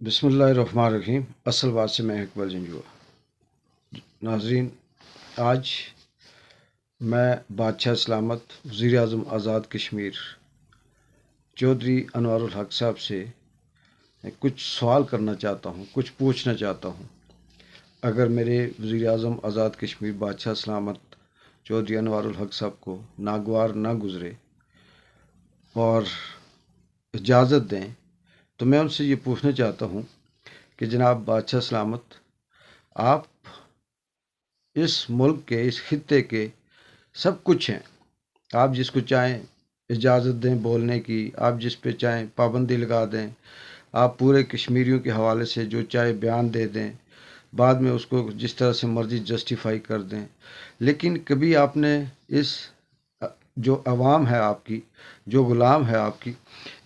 बिस्मिल्लाहिर्रहमानिर्रहीम। असल बात से मैं इकबाल जंजुआ। नाजरीन, आज मैं बादशाह सलामत वज़ीर आज़म आज़ाद कश्मीर चौधरी अनवारुल हक साहब से कुछ सवाल करना चाहता हूँ, कुछ पूछना चाहता हूँ। अगर मेरे वज़ीर आज़म आज़ाद कश्मीर बादशाह सलामत चौधरी अनवारुल हक साहब को नागवार ना गुज़रे और इजाज़त दें तो मैं उनसे ये पूछना चाहता हूँ कि जनाब बादशाह सलामत, आप इस मुल्क के, इस खित्ते के सब कुछ हैं। आप जिसको चाहें इजाज़त दें बोलने की, आप जिस पे चाहें पाबंदी लगा दें, आप पूरे कश्मीरियों के हवाले से जो चाहे बयान दे दें, बाद में उसको जिस तरह से मर्ज़ी जस्टिफाई कर दें। लेकिन कभी आपने इस जो अवाम है आपकी, जो ग़ुलाम है आपकी,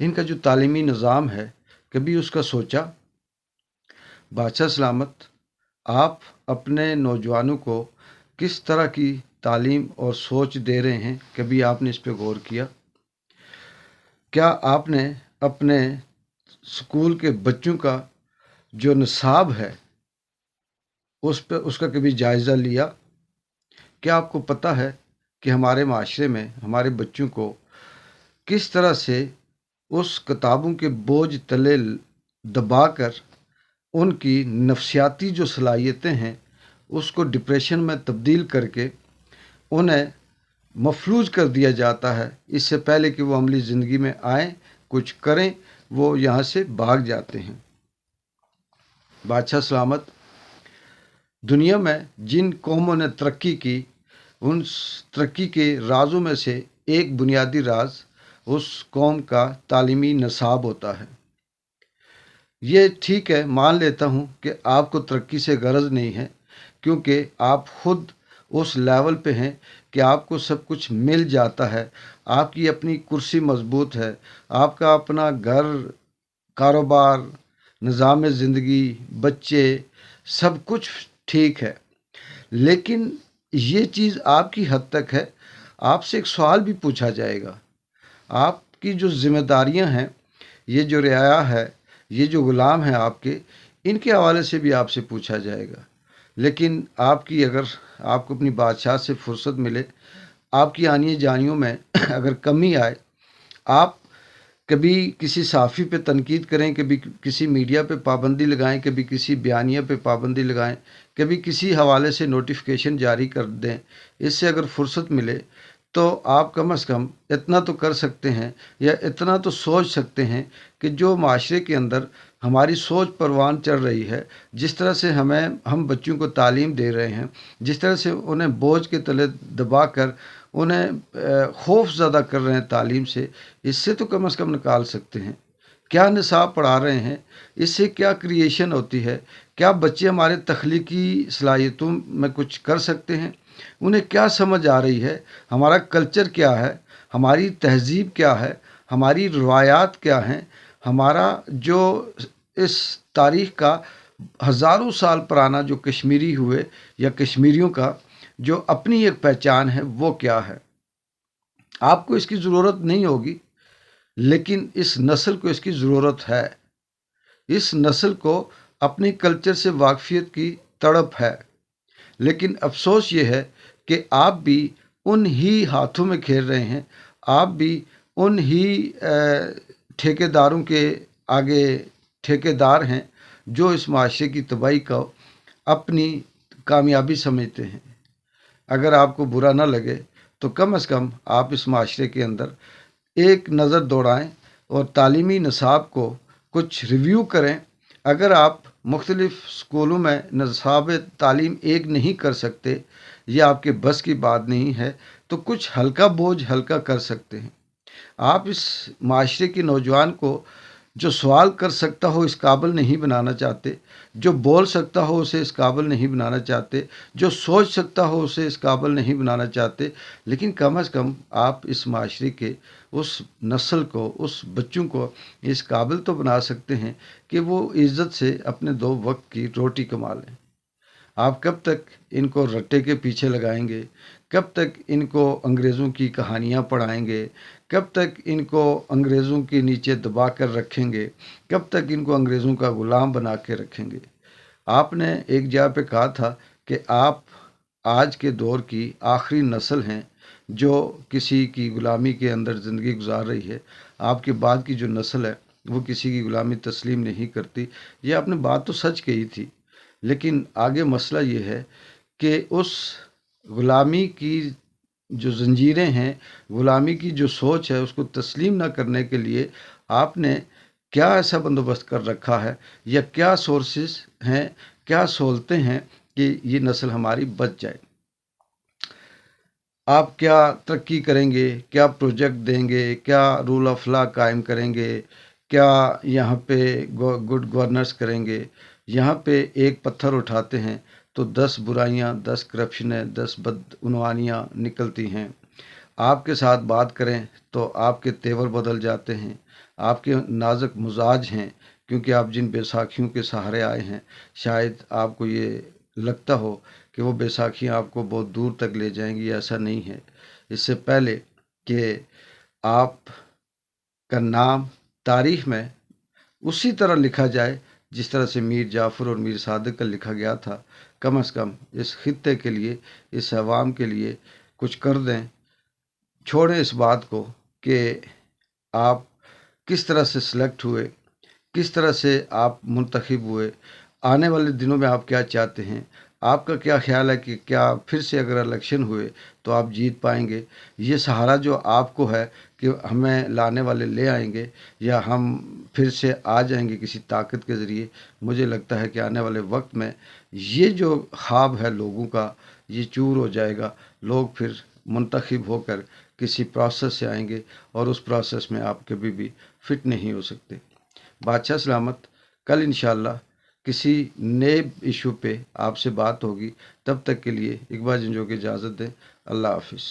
इनका जो तालीमी निज़ाम है, कभी उसका सोचा? बादशाह सलामत, आप अपने नौजवानों को किस तरह की तालीम और सोच दे रहे हैं, कभी आपने इस पे गौर किया? क्या आपने अपने स्कूल के बच्चों का जो निसाब है उस पे उसका कभी जायज़ा लिया? क्या आपको पता है कि हमारे माशरे में हमारे बच्चों को किस तरह से उस किताबों के बोझ तले दबाकर उनकी नफ्सियाती जो सलाहियतें हैं उसको डिप्रेशन में तब्दील करके उन्हें मफलूज कर दिया जाता है। इससे पहले कि वो अमली ज़िंदगी में आएँ, कुछ करें, वो यहाँ से भाग जाते हैं। बादशाह सलामत, दुनिया में जिन कौमों ने तरक्की की, उन तरक्की के राज़ों में से एक बुनियादी राज उस कौम का तालीमी निसाब होता है। ये ठीक है, मान लेता हूँ कि आपको तरक्की से गरज नहीं है, क्योंकि आप खुद उस लेवल पे हैं कि आपको सब कुछ मिल जाता है। आपकी अपनी कुर्सी मजबूत है, आपका अपना घर, कारोबार, निज़ाम ज़िंदगी, बच्चे, सब कुछ ठीक है। लेकिन ये चीज़ आपकी हद तक है। आपसे एक सवाल भी पूछा जाएगा। आपकी जो ज़िम्मेदारियां हैं, ये जो रियाया है, ये जो ग़ुलाम हैं आपके, इनके हवाले से भी आपसे पूछा जाएगा। लेकिन आपकी अगर आपको अपनी बादशाह से फुर्सत मिले, आपकी आनिए जानियों में अगर कमी आए, आप कभी किसी सहाफ़ी पे तनकीद करें, कभी किसी मीडिया पे पाबंदी लगाएं, कभी किसी बयानिया पे पाबंदी लगाएं, कभी किसी हवाले से नोटिफिकेशन जारी कर दें। इससे अगर फुर्सत मिले तो आप कम से कम इतना तो कर सकते हैं या इतना तो सोच सकते हैं कि जो माशरे के अंदर हमारी सोच परवान चढ़ रही है, जिस तरह से हम बच्चों को तालीम दे रहे हैं, जिस तरह से उन्हें बोझ के तले दबा कर उन्हें खौफ ज़्यादा कर रहे हैं तालीम से, इससे तो कम से कम निकाल सकते हैं। क्या निसाब पढ़ा रहे हैं, इससे क्या क्रिएशन होती है, क्या बच्चे हमारे तख्लीकी सलाहियतों में कुछ कर सकते हैं, उन्हें क्या समझ आ रही है, हमारा कल्चर क्या है, हमारी तहज़ीब क्या है, हमारी रवायात क्या हैं, हमारा जो इस तारीख़ का हज़ारों साल पुराना जो कश्मीरी हुए या कश्मीरियों का जो अपनी एक पहचान है, वो क्या है। आपको इसकी ज़रूरत नहीं होगी, लेकिन इस नस्ल को इसकी ज़रूरत है। इस नस्ल को अपनी कल्चर से वाकफियत की तड़प है। लेकिन अफसोस ये है कि आप भी उन ही हाथों में खेल रहे हैं, आप भी उन ही ठेकेदारों के आगे ठेकेदार हैं जो इस माशरे की तबाही को अपनी कामयाबी समझते हैं। अगर आपको बुरा ना लगे तो कम से कम आप इस माशरे के अंदर एक नज़र दौड़ाएं और तालीमी निसाब को कुछ रिव्यू करें। अगर आप मुख्तलिफ़ स्कूलों में निसाब तालीम एक नहीं कर सकते या आपके बस की बात नहीं है, तो कुछ हल्का बोझ हल्का कर सकते हैं। आप इस माशरे के नौजवान को जो सवाल कर सकता हो इस काबिल नहीं बनाना चाहते, जो बोल सकता हो उसे इस काबिल नहीं बनाना चाहते, जो सोच सकता हो उसे इस काबिल नहीं बनाना चाहते। लेकिन कम से कम आप इस माशरे के उस नस्ल को, उस बच्चों को इस काबिल तो बना सकते हैं कि वो इज़्ज़त से अपने दो वक्त की रोटी कमा लें। आप कब तक इनको रट्टे के पीछे लगाएंगे? कब तक इनको अंग्रेज़ों की कहानियाँ पढ़ाएंगे? कब तक इनको अंग्रेज़ों के नीचे दबा कर रखेंगे, कब तक इनको अंग्रेज़ों का ग़ुलाम बना के रखेंगे। आपने एक जगह पे कहा था कि आप आज के दौर की आखिरी नस्ल हैं जो किसी की ग़ुलामी के अंदर ज़िंदगी गुजार रही है। आपके बाद की जो नस्ल है वो किसी की ग़ुलामी तस्लीम नहीं करती। ये आपने बात तो सच कही थी, लेकिन आगे मसला ये है कि उस ग़ुलामी की जो ज़ंजीरें हैं, ग़ुलामी की जो सोच है, उसको तस्लीम ना करने के लिए आपने क्या ऐसा बंदोबस्त कर रखा है, या क्या सोर्सेस हैं, क्या सहूलतें हैं कि ये नस्ल हमारी बच जाए। आप क्या तरक्की करेंगे, क्या प्रोजेक्ट देंगे, क्या रूल ऑफ लॉ कायम करेंगे, क्या यहाँ पे गुड गवर्नेंस करेंगे। यहाँ पे एक पत्थर उठाते हैं तो 10 बुराइयाँ, 10 करप्शनें, 10 बदउनवानियाँ निकलती हैं। आपके साथ बात करें तो आपके तेवर बदल जाते हैं, आपके नाजुक मिजाज हैं, क्योंकि आप जिन बैसाखियों के सहारे आए हैं, शायद आपको ये लगता हो कि वो बैसाखियाँ आपको बहुत दूर तक ले जाएंगी। ऐसा नहीं है। इससे पहले कि आप का नाम तारीख में उसी तरह लिखा जाए जिस तरह से मीर जाफ़र और मीर सादिक का लिखा गया था, कम से कम इस खित्ते के लिए, इस अवाम के लिए कुछ कर दें। छोड़ें इस बात को कि आप किस तरह से सिलेक्ट हुए, किस तरह से आप मुंतखब हुए, आने वाले दिनों में आप क्या चाहते हैं। आपका क्या ख्याल है कि क्या फिर से अगर इलेक्शन हुए तो आप जीत पाएंगे। ये सहारा जो आपको है कि हमें लाने वाले ले आएंगे या हम फिर से आ जाएंगे किसी ताकत के ज़रिए, मुझे लगता है कि आने वाले वक्त में ये जो ख्वाब है लोगों का, ये चूर हो जाएगा। लोग फिर मुंतखब होकर किसी प्रोसेस से आएंगे और उस प्रोसेस में आप कभी भी फिट नहीं हो सकते। बादशाह सलामत। कल इंशाअल्लाह किसी नए इशू पे आपसे बात होगी। तब तक के लिए इकबाल जंजो की इजाज़त दें। अल्लाह हाफिज़।